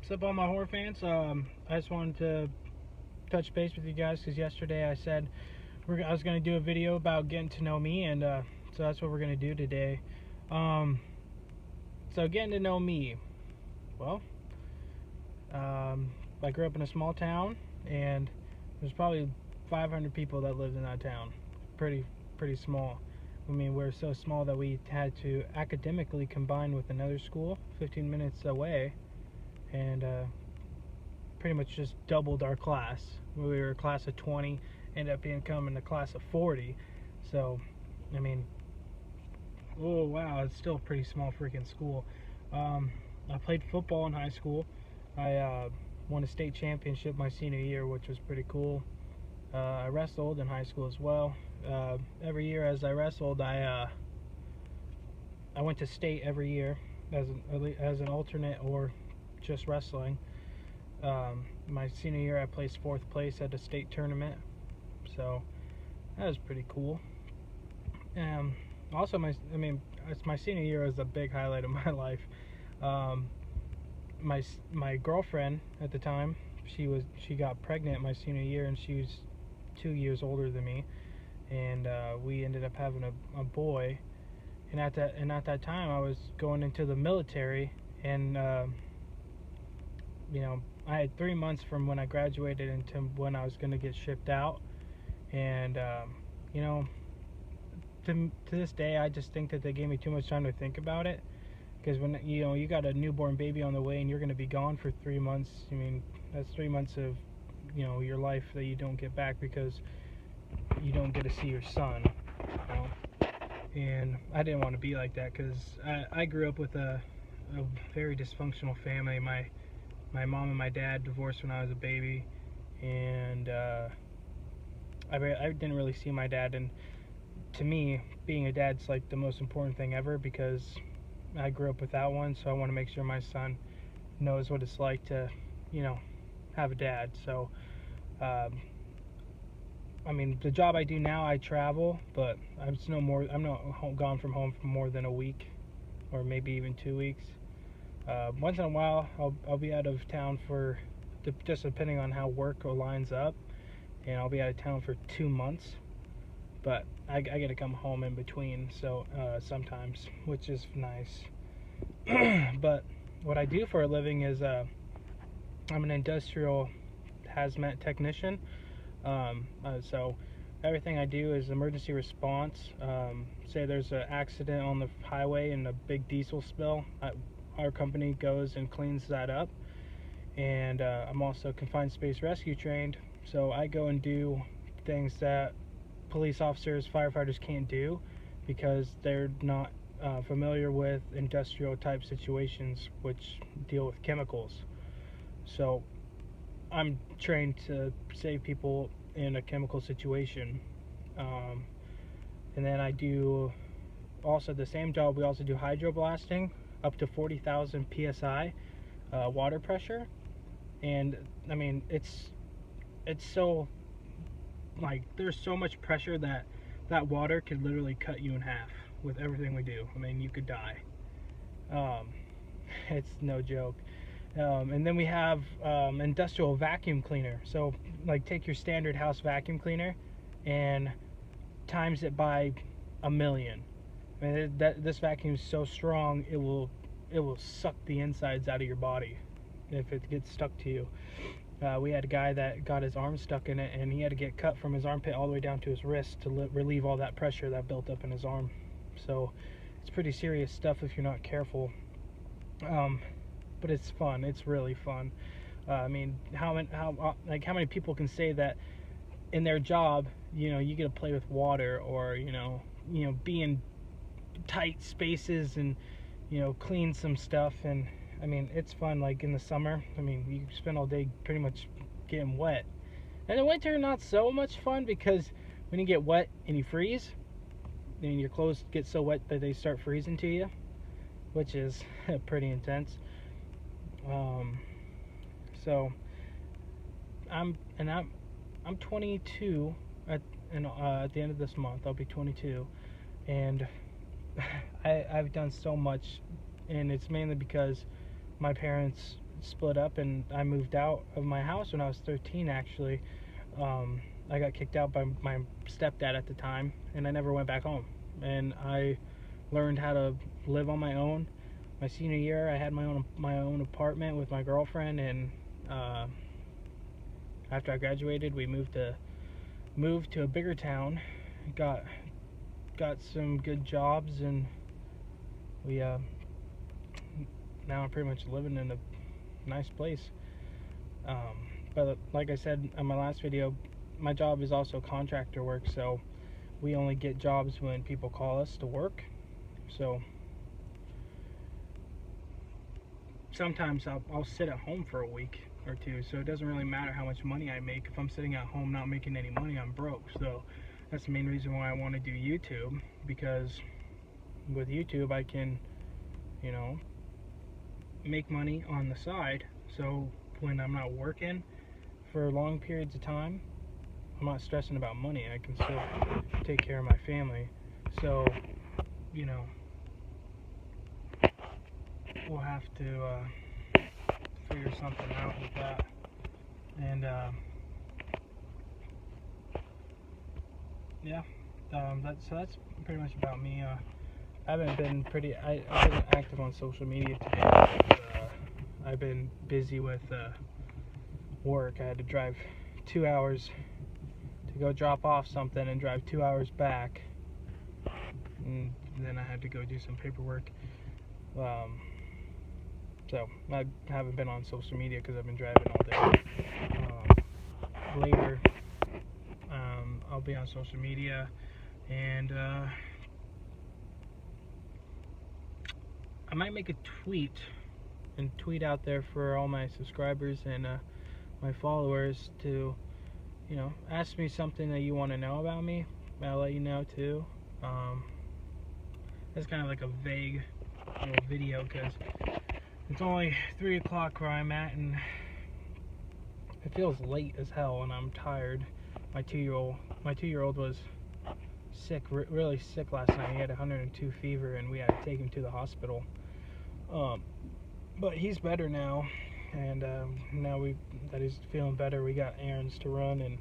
What's up, all my horror fans? I just wanted to touch base with you guys because yesterday I said I was going to do a video about getting to know me, and so that's what we're going to do today. So getting to know me. Well, I grew up in a small town, and there's probably 500 people that lived in that town. Pretty small. I mean, we're so small that we had to academically combine with another school 15 minutes away, and pretty much just doubled our class. We were a class of 20, ended up becoming a class of 40. So, I mean, oh wow, it's still a pretty small freaking school. I played football in high school. I won a state championship my senior year, which was pretty cool. I wrestled in high school as well. Every year as I wrestled, I went to state every year as an alternate or just wrestling. My senior year, I placed 4th place at a state tournament, so that was pretty cool. Also, my senior year was a big highlight of my life. My girlfriend at the time, she got pregnant my senior year, and she was 2 years older than me, and we ended up having a boy. And at that time, I was going into the military, and I had 3 months from when I graduated into when I was going to get shipped out. And to this day, I just think that they gave me too much time to think about it, because when you got a newborn baby on the way and you're going to be gone for 3 months, I mean, that's 3 months of your life that you don't get back because you don't get to see your son. And I didn't want to be like that, because I grew up with a very dysfunctional family. My mom and my dad divorced when I was a baby, and I didn't really see my dad. And to me, being a dad's like the most important thing ever, because I grew up without one. So I want to make sure my son knows what it's like to, have a dad. So, I mean, the job I do now, I travel, but I'm not gone from home for more than a week, or maybe even 2 weeks. Once in a while, I'll be out of town for, just depending on how work lines up, and I'll be out of town for 2 months. But I get to come home in between, so sometimes, which is nice. But what I do for a living is I'm an industrial hazmat technician. So everything I do is emergency response. Say there's an accident on the highway and a big diesel spill, our company goes and cleans that up. And I'm also confined space rescue trained, so I go and do things that police officers, firefighters can't do, because they're not familiar with industrial type situations which deal with chemicals. So I'm trained to save people in a chemical situation. And then I do also the same job. We also do hydroblasting up to 40,000 psi water pressure. And I mean, it's so, like, there's so much pressure that water could literally cut you in half with everything we do. I mean, you could die. It's no joke. And then we have industrial vacuum cleaner. So, like, take your standard house vacuum cleaner and times it by 1,000,000. I mean, this vacuum is so strong, it will suck the insides out of your body if it gets stuck to you. We had a guy that got his arm stuck in it, and he had to get cut from his armpit all the way down to his wrist to relieve all that pressure that built up in his arm. So it's pretty serious stuff if you're not careful. But it's fun. It's really fun. I mean, how many people can say that in their job, you get to play with water, or be in tight spaces and clean some stuff. And I mean, it's fun. Like in the summer, I mean, you spend all day pretty much getting wet. And in winter, not so much fun, because when you get wet and you freeze, then your clothes get so wet that they start freezing to you, which is pretty intense. So I'm 22 at the end of this month. I'll be 22, and I've done so much, and it's mainly because my parents split up and I moved out of my house when I was 13 actually. I got kicked out by my stepdad at the time, and I never went back home. And I learned how to live on my own. My senior year, I had my own apartment with my girlfriend, and after I graduated, we moved to a bigger town, got some good jobs, and we now I'm pretty much living in a nice place. But like I said in my last video, my job is also contractor work, so we only get jobs when people call us to work. So sometimes I'll sit at home for a week or two, so it doesn't really matter how much money I make. If I'm sitting at home not making any money, I'm broke. So that's the main reason why I want to do YouTube, because with YouTube I can, you know, make money on the side. So when I'm not working for long periods of time, I'm not stressing about money. I can still take care of my family. So, you know, we'll have to figure something out with that. And yeah, that's pretty much about me. I've been active on social media today because I've been busy with work. I had to drive 2 hours to go drop off something and drive 2 hours back, and then I had to go do some paperwork. So I haven't been on social media because I've been driving all day. Later, I'll be on social media, and I might make a tweet out there for all my subscribers and my followers to, you know, ask me something that you want to know about me. I'll let you know too. It's kind of like a vague little video because it's only 3 o'clock where I'm at, and it feels late as hell, and I'm tired. My two-year-old was sick, really sick last night. He had 102 fever, and we had to take him to the hospital. But he's better now, and now that he's feeling better, we got errands to run, and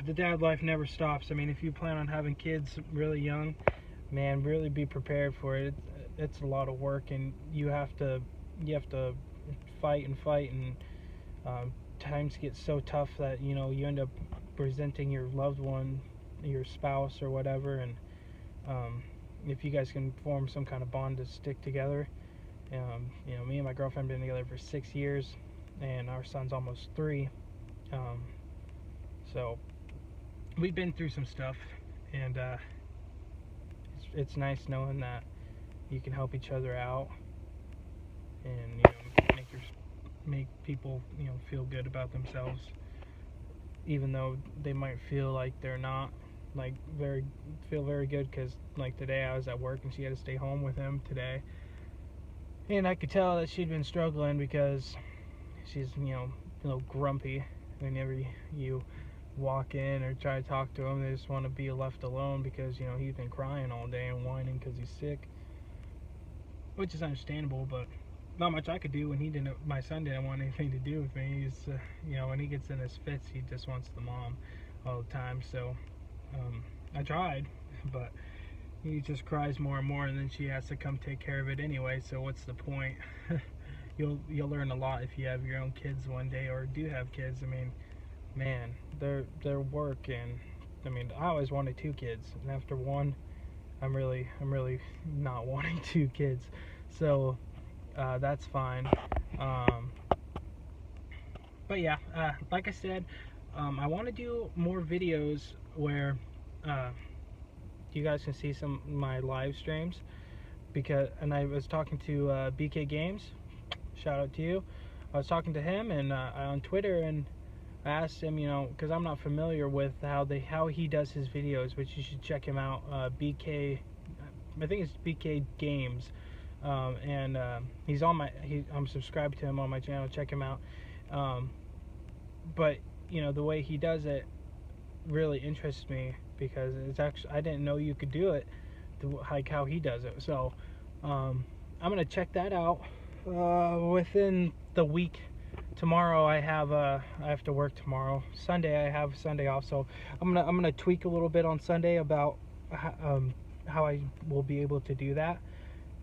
the dad life never stops. I mean, if you plan on having kids really young, man, really be prepared for it. It's a lot of work, and you have to fight, and times get so tough that, you know, you end up resenting your loved one, your spouse or whatever, and if you guys can form some kind of bond to stick together. You know, me and my girlfriend have been together for 6 years, and our son's almost 3. So we've been through some stuff, and it's nice knowing that you can help each other out, and, you know, make people, you know, feel good about themselves, even though they might feel like they're not feel very good. Because like today I was at work and she had to stay home with him today, and I could tell that she'd been struggling because she's, you know, a little grumpy. Whenever you walk in or try to talk to him, they just want to be left alone because, you know, he's been crying all day and whining because he's sick, which is understandable, but not much I could do when my son didn't want anything to do with me. He's, you know, when he gets in his fits, he just wants the mom all the time. So I tried, but he just cries more and more, and then she has to come take care of it anyway. So what's the point? You'll learn a lot if you have your own kids one day, or do have kids. I mean, man, their work, and I mean, I always wanted 2 kids, and after 1, I'm really not wanting 2 kids. So that's fine. But yeah, like I said, I want to do more videos where you guys can see some of my live streams, and I was talking to BK Games. Shout out to you. I was talking to him and on Twitter, and I asked him, you know, because I'm not familiar with how he does his videos, which you should check him out. BK, I think it's BK Games, and I'm subscribed to him on my channel. Check him out. But you know, the way he does it really interests me, because it's actually, I didn't know you could do it like how he does it. So I'm gonna check that out, within the week. Tomorrow I have to work tomorrow. Sunday I have Sunday off, so I'm gonna tweak a little bit on Sunday about how I will be able to do that,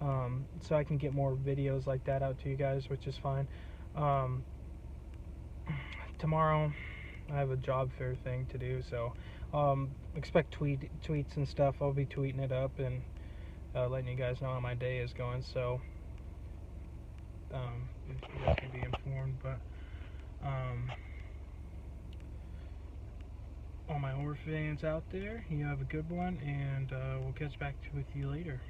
so I can get more videos like that out to you guys, which is fine. Tomorrow I have a job fair thing to do, so expect tweets and stuff. I'll be tweeting it up and letting you guys know how my day is going, so if you guys can be informed. But all my horror fans out there, you have a good one, and we'll catch back with you later.